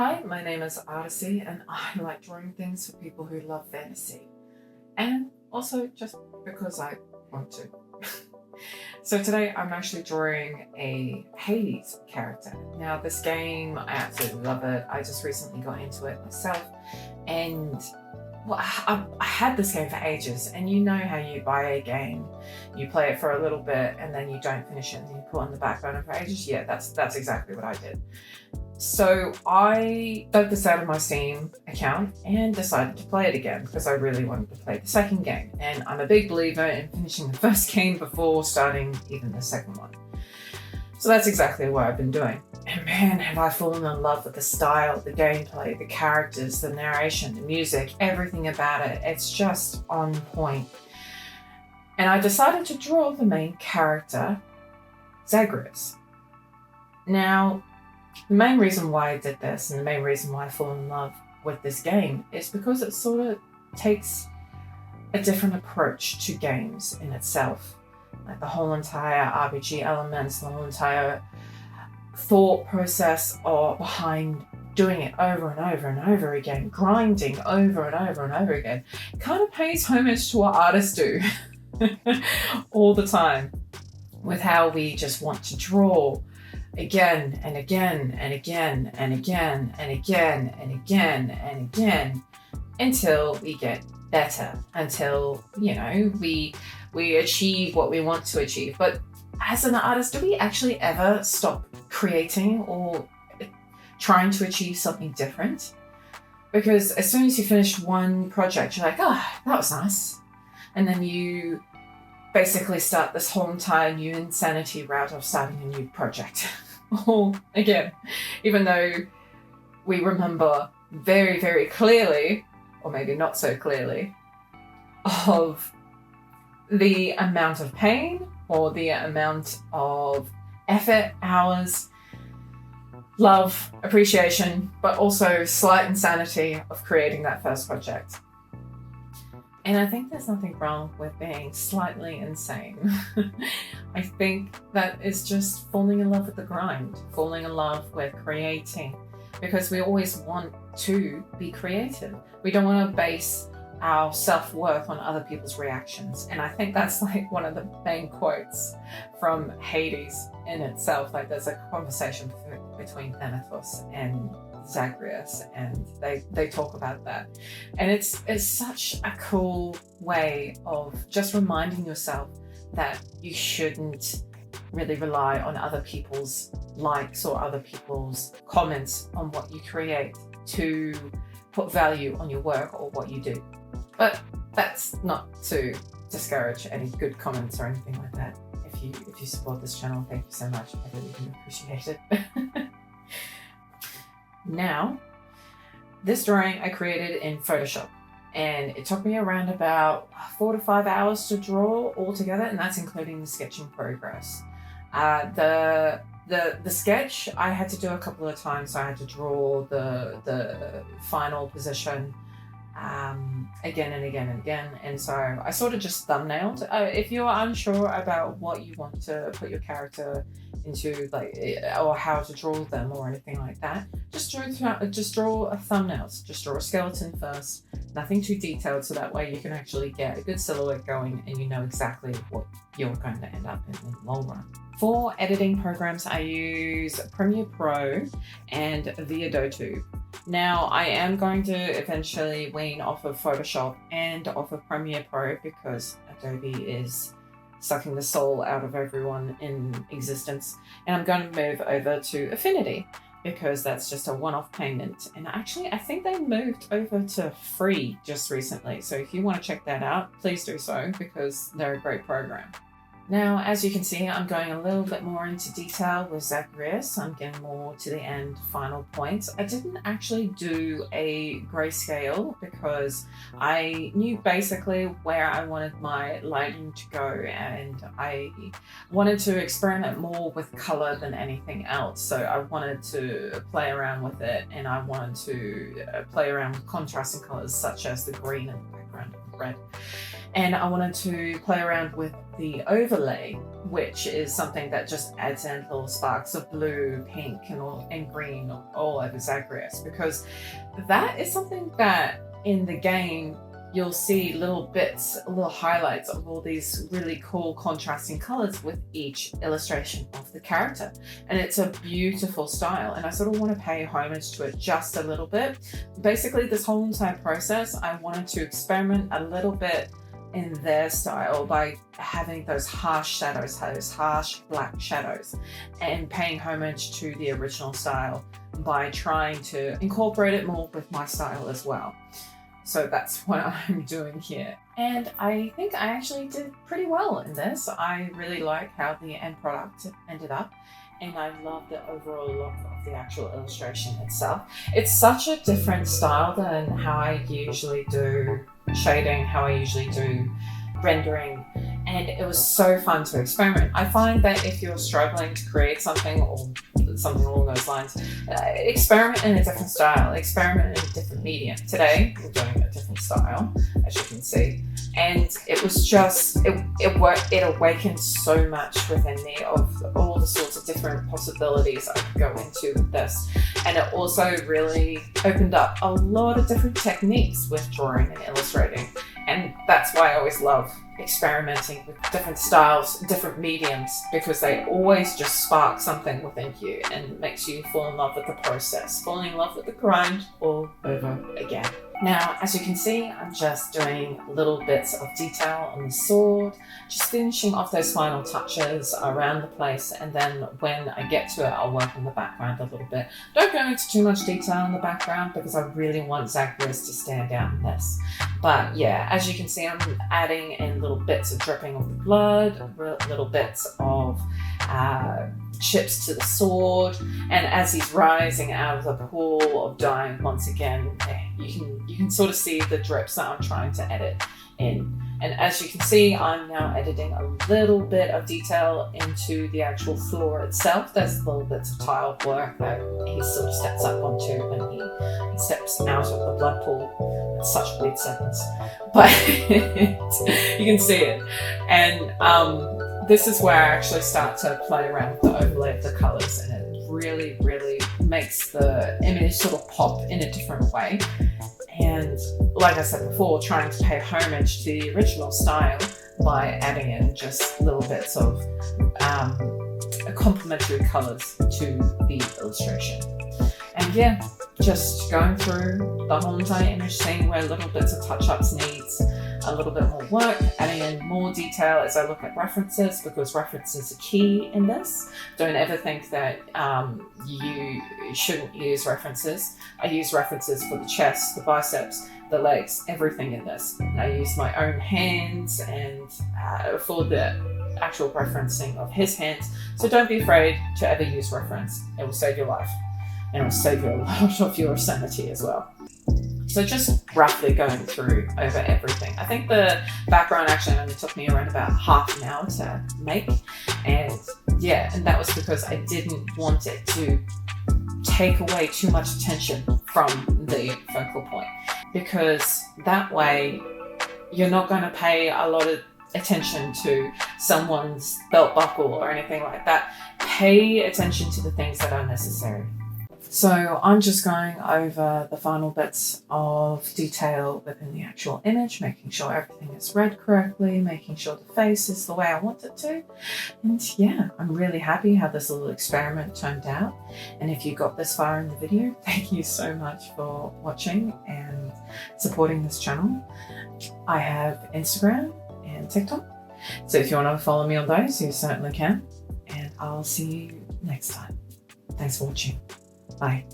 Hi, my name is Odyssey, and I like drawing things for people who love fantasy, and also just because I want to. So today I'm actually drawing a Hades character. Now this game, I absolutely love it. I just recently got into it myself, and I had this game for ages, and you know how you buy a game, you play it for a little bit, and then you don't finish it, and then you put it on the back burner for ages. Yeah, that's exactly what I did. So I dug this out of my Steam account and decided to play it again because I really wanted to play the second game. And I'm a big believer in finishing the first game before starting even the second one. So that's exactly what I've been doing. And man, have I fallen in love with the style, the gameplay, the characters, the narration, the music, everything about it. It's just on point. And I decided to draw the main character, Zagreus. Now, the main reason why I did this and the main reason why I fall in love with this game is because it sort of takes a different approach to games in itself. Like the whole entire RPG elements, the whole entire thought process behind doing it over and over and over again, grinding over and over and over again, kind of pays homage to what artists do all the time with how we just want to draw again and again and again and again and again and again and again until we get better, until we achieve what we want to achieve. But as an artist, do we actually ever stop creating or trying to achieve something different? Because as soon as you finish one project, you're like, oh, that was nice, and then you basically start this whole entire new insanity route of starting a new project all again, even though we remember very, very clearly, or maybe not so clearly, of the amount of pain or the amount of effort, hours, love, appreciation, but also slight insanity of creating that first project. And I think there's nothing wrong with being slightly insane. I think that is just falling in love with the grind, falling in love with creating, because we always want to be creative. We don't want to base our self-worth on other people's reactions. And I think that's like one of the main quotes from Hades in itself. Like there's a conversation between Thanatos and Zagreus, and they talk about that, and it's such a cool way of just reminding yourself that you shouldn't really rely on other people's likes or other people's comments on what you create to put value on your work or what you do. But that's not to discourage any good comments or anything like that. If you support this channel, thank you so much. I really do appreciate it. Now, this drawing I created in Photoshop, and it took me around about 4 to 5 hours to draw altogether, and that's including the sketching progress. The sketch I had to do a couple of times, so I had to draw the final position again and again and again, and so I sort of just thumbnailed. If you're unsure about what you want to put your character into, like, or how to draw them or anything like that, just draw a thumbnails. Just draw a skeleton first, nothing too detailed, so that way you can actually get a good silhouette going and you know exactly what you're going to end up in the long run. For editing programs, I use Premiere Pro and Adobe. Now, I am going to eventually wean off of Photoshop and off of Premiere Pro because Adobe is sucking the soul out of everyone in existence. And I'm going to move over to Affinity because that's just a one-off payment. And actually, I think they moved over to free just recently. So if you want to check that out, please do so because they're a great program. Now, as you can see, I'm going a little bit more into detail with Zagreus. I'm getting more to the end final points. I didn't actually do a grayscale because I knew basically where I wanted my lighting to go, and I wanted to experiment more with color than anything else. So I wanted to play around with it, and I wanted to play around with contrasting colors such as the green in the background, red. And I wanted to play around with the overlay, which is something that just adds in little sparks of blue, pink, and green all over Zagreus, because that is something that in the game you'll see little bits, little highlights of all these really cool contrasting colors with each illustration of the character. And it's a beautiful style, and I sort of want to pay homage to it just a little bit. Basically, this whole entire process, I wanted to experiment a little bit in their style by having those harsh shadows, those harsh black shadows, and paying homage to the original style by trying to incorporate it more with my style as well. So that's what I'm doing here. And I think I actually did pretty well in this. I really like how the end product ended up, and I love the overall look of the actual illustration itself. It's such a different style than how I usually do shading, how I usually do rendering, and it was so fun to experiment. I find that if you're struggling to create something or something along those lines, experiment in a different style, experiment in a different medium. Today, we're doing a different style, as you can see, and it was just, it worked, it awakened so much within me of all the sorts of different possibilities I could go into with this. And it also really opened up a lot of different techniques with drawing and illustrating. And that's why I always love experimenting with different styles, different mediums, because they always just spark something within you and makes you fall in love with the process, falling in love with the grind all over again. Now, as you can see, I'm just doing little bits of detail on the sword, just finishing off those final touches around the place, and then when I get to it, I'll work on the background a little bit. Don't go into too much detail in the background because I really want Zagreus to stand out in this. But yeah, as you can see, I'm adding in little bits of dripping of the blood, little bits of chips to the sword, and as he's rising out of the pool of dying once again, you can sort of see the drips that I'm trying to edit in. And as you can see, I'm now editing a little bit of detail into the actual floor itself. There's little bits of tile work that he sort of steps up onto when he steps out of the blood pool. It's such a weird sentence, but you can see it. And this is where I actually start to play around with the overlay of the colors, and it really, really makes the image sort of pop in a different way. And like I said before, trying to pay homage to the original style by adding in just little bits of complementary colors to the illustration. And yeah, just going through the whole entire image, seeing where little bits of touch-ups needs a little bit more work, adding in more detail as I look at references, because references are key in this. Don't ever think that you shouldn't use references. I use references for the chest, the biceps, the legs, everything in this. I use my own hands and for the actual referencing of his hands. So don't be afraid to ever use reference. It will save your life, and it will save you a lot of your sanity as well. So just roughly going through over everything. I think the background actually only took me around about half an hour to make. And yeah, and that was because I didn't want it to take away too much attention from the focal point, because that way you're not going to pay a lot of attention to someone's belt buckle or anything like that. Pay attention to the things that are necessary. So I'm just going over the final bits of detail within the actual image, making sure everything is read correctly, making sure the face is the way I want it to. And yeah, I'm really happy how this little experiment turned out. And if you got this far in the video, thank you so much for watching and supporting this channel. I have Instagram and TikTok, so if you want to follow me on those, you certainly can. And I'll see you next time. Thanks for watching. Bye.